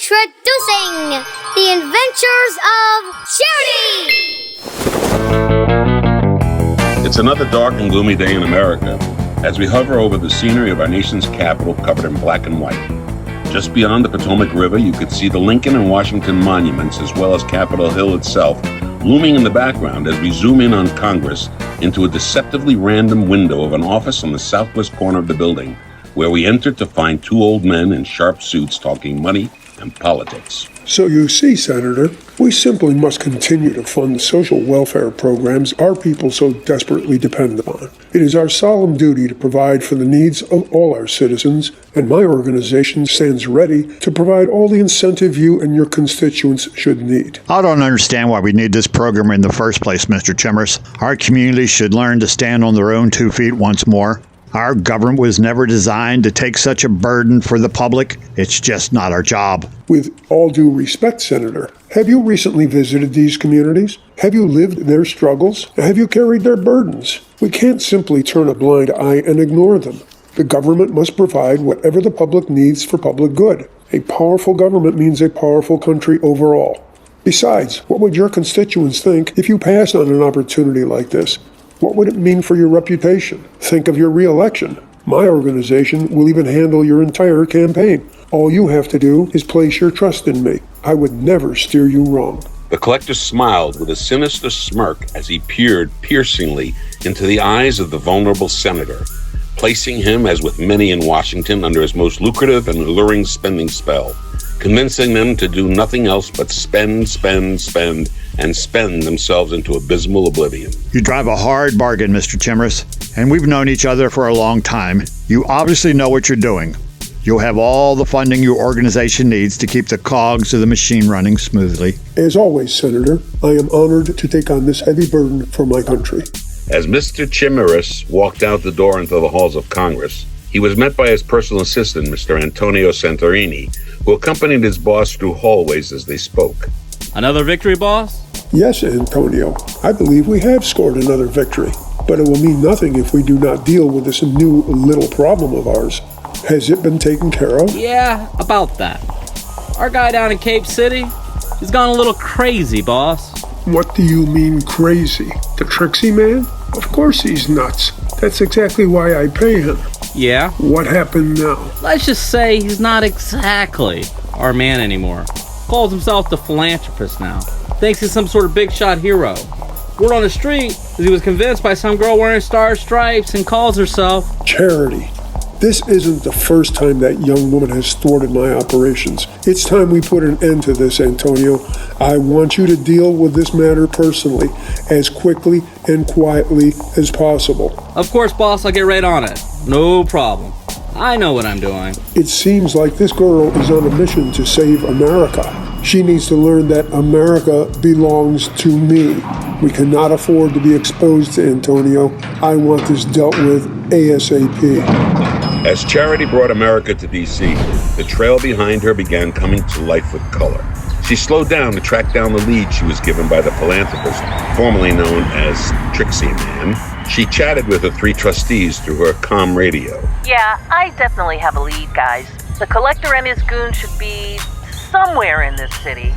Introducing the Adventures of Charity! It's another dark and gloomy day in America as we hover over the scenery of our nation's capital covered in black and white. Just beyond the Potomac River, you could see the Lincoln and Washington monuments as well as Capitol Hill itself looming in the background as we zoom in on Congress into a deceptively random window of an office on the southwest corner of the building, where we entered to find two old men in sharp suits talking money and politics. So you see, Senator, we simply must continue to fund the social welfare programs our people so desperately depend upon. It is our solemn duty to provide for the needs of all our citizens, and my organization stands ready to provide all the incentive you and your constituents should need. I don't understand why we need this program in the first place, Mr. Chemers. Our community should learn to stand on their own 2 feet once more. Our government was never designed to take such a burden for the public. It's just not our job. With all due respect, Senator, have you recently visited these communities? Have you lived their struggles? Have you carried their burdens? We can't simply turn a blind eye and ignore them. The government must provide whatever the public needs for public good. A powerful government means a powerful country overall. Besides, what would your constituents think if you passed on an opportunity like this? What would it mean for your reputation? Think of your re-election. My organization will even handle your entire campaign. All you have to do is place your trust in me. I would never steer you wrong. The collector smiled with a sinister smirk as he peered piercingly into the eyes of the vulnerable senator, placing him, as with many in Washington, under his most lucrative and alluring spending spell, convincing them to do nothing else but spend, and spend themselves into abysmal oblivion. You drive a hard bargain, Mr. Chemers, and we've known each other for a long time. You obviously know what you're doing. You'll have all the funding your organization needs to keep the cogs of the machine running smoothly. As always, Senator, I am honored to take on this heavy burden for my country. As Mr. Chemers walked out the door into the halls of Congress, he was met by his personal assistant, Mr. Antonio Santorini, who accompanied his boss through hallways as they spoke. Another victory, boss? Yes, Antonio. I believe we have scored another victory. But it will mean nothing if we do not deal with this new little problem of ours. Has it been taken care of? Yeah, about that. Our guy down in Cape City, he's gone a little crazy, boss. What do you mean crazy? The Trixie man? Of course he's nuts. That's exactly why I pay him. Yeah? What happened now? Let's just say he's not exactly our man anymore. Calls himself the philanthropist now. Thinks he's some sort of big shot hero. Word on the street is he was convinced by some girl wearing star stripes and calls herself Charity. This isn't the first time that young woman has thwarted my operations. It's time we put an end to this, Antonio. I want you to deal with this matter personally, as quickly and quietly as possible. Of course, boss, I'll get right on it. No problem. I know what I'm doing. It seems like this girl is on a mission to save America. She needs to learn that America belongs to me. We cannot afford to be exposed to Antonio. I want this dealt with ASAP. As Charity brought America to D.C., the trail behind her began coming to life with color. She slowed down to track down the lead she was given by the philanthropist, formerly known as Trixie Man. She chatted with the three trustees through her comm radio. Yeah, I definitely have a lead, guys. The collector and his goon should be somewhere in this city.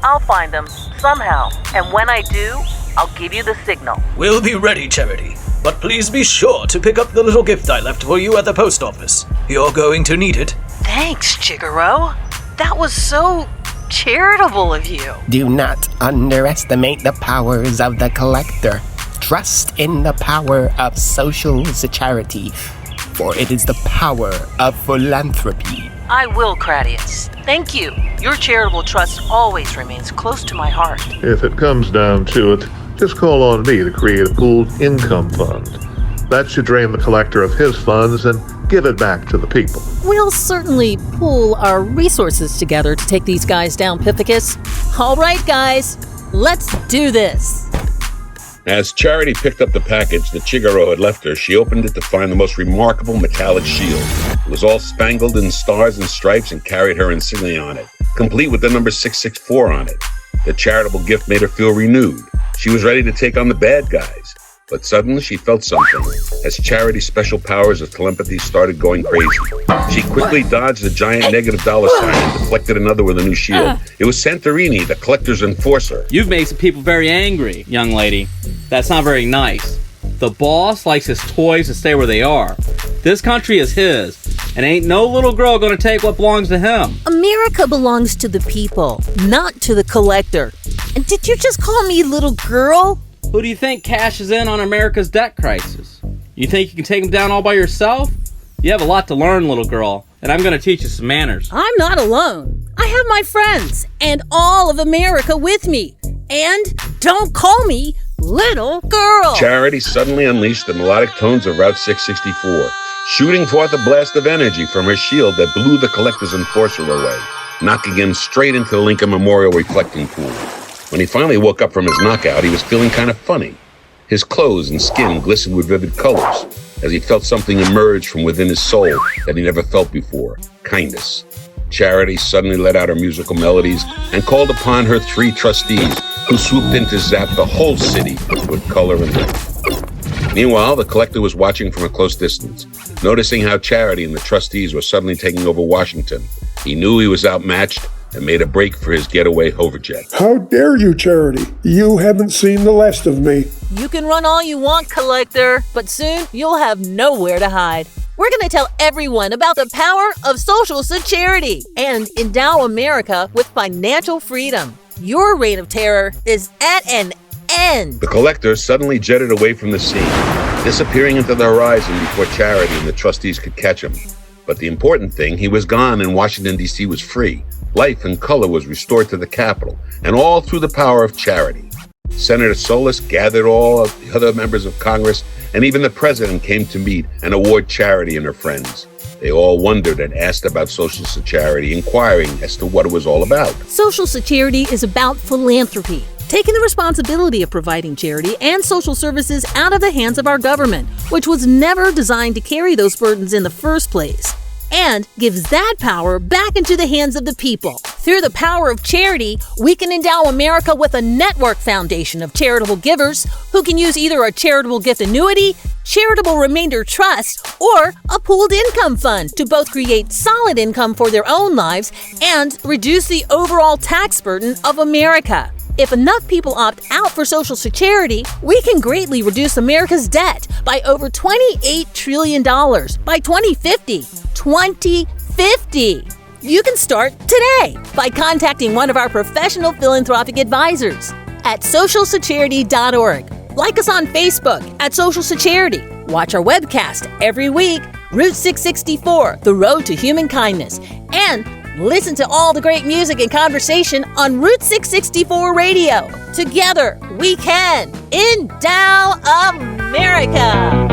I'll find them somehow, and when I do, I'll give you the signal. We'll be ready, Charity. But please be sure to pick up the little gift I left for you at the post office. You're going to need it. Thanks, Chigaro. That was so charitable of you. Do not underestimate the powers of the collector. Trust in the power of social secharity, for it is the power of philanthropy. I will, Cratius. Thank you. Your charitable trust always remains close to my heart. If it comes down to it, just call on me to create a pooled income fund. That should drain the collector of his funds and give it back to the people. We'll certainly pool our resources together to take these guys down, Pithecus. All right, guys, let's do this. As Charity picked up the package that Chigaro had left her, she opened it to find the most remarkable metallic shield. It was all spangled in stars and stripes and carried her insignia on it, complete with the number 664 on it. The charitable gift made her feel renewed. She was ready to take on the bad guys. But suddenly she felt something as Charity's special powers of telepathy started going crazy. She quickly dodged a giant negative dollar sign and deflected another with a new shield. It was Santorini, the collector's enforcer. You've made some people very angry, young lady. That's not very nice. The boss likes his toys to stay where they are. This country is his, and ain't no little girl gonna take what belongs to him. America belongs to the people, not to the collector. And did you just call me little girl? Who do you think cashes in on America's debt crisis? You think you can take them down all by yourself? You have a lot to learn, little girl, and I'm gonna teach you some manners. I'm not alone. I have my friends and all of America with me. And don't call me little girl. Charity suddenly unleashed the melodic tones of Route 664, shooting forth a blast of energy from her shield that blew the collector's enforcer away, knocking him straight into the Lincoln Memorial reflecting pool. When he finally woke up from his knockout, he was feeling kind of funny. His clothes and skin glistened with vivid colors as he felt something emerge from within his soul that he never felt before: kindness. Charity suddenly let out her musical melodies and called upon her 3 trustees, who swooped in to zap the whole city with color and light. Meanwhile, the collector was watching from a close distance, noticing how Charity and the trustees were suddenly taking over Washington. He knew he was outmatched and made a break for his getaway hoverjet. How dare you, Charity? You haven't seen the last of me. You can run all you want, collector, but soon you'll have nowhere to hide. We're going to tell everyone about the power of social security and endow America with financial freedom. Your reign of terror is at an end. The collector suddenly jetted away from the scene, disappearing into the horizon before Charity and the trustees could catch him. But the important thing, he was gone and Washington, D.C. was free. Life and color was restored to the Capitol, and all through the power of charity. Senator Solis gathered all of the other members of Congress, and even the president came to meet and award Charity and her friends. They all wondered and asked about Social Security, inquiring as to what it was all about. Social Security is about philanthropy, taking the responsibility of providing charity and social services out of the hands of our government, which was never designed to carry those burdens in the first place, and gives that power back into the hands of the people. Through the power of charity, we can endow America with a network foundation of charitable givers who can use either a charitable gift annuity, charitable remainder trust, or a pooled income fund to both create solid income for their own lives and reduce the overall tax burden of America. If enough people opt out for Social Security, we can greatly reduce America's debt by over $28 trillion by 2050. 2050! You can start today by contacting one of our professional philanthropic advisors at socialsecurity.org. Like us on Facebook at Social Security. Watch our webcast every week, Route 664, The Road to Human Kindness. And listen to all the great music and conversation on Route 664 Radio. Together, we can endow America.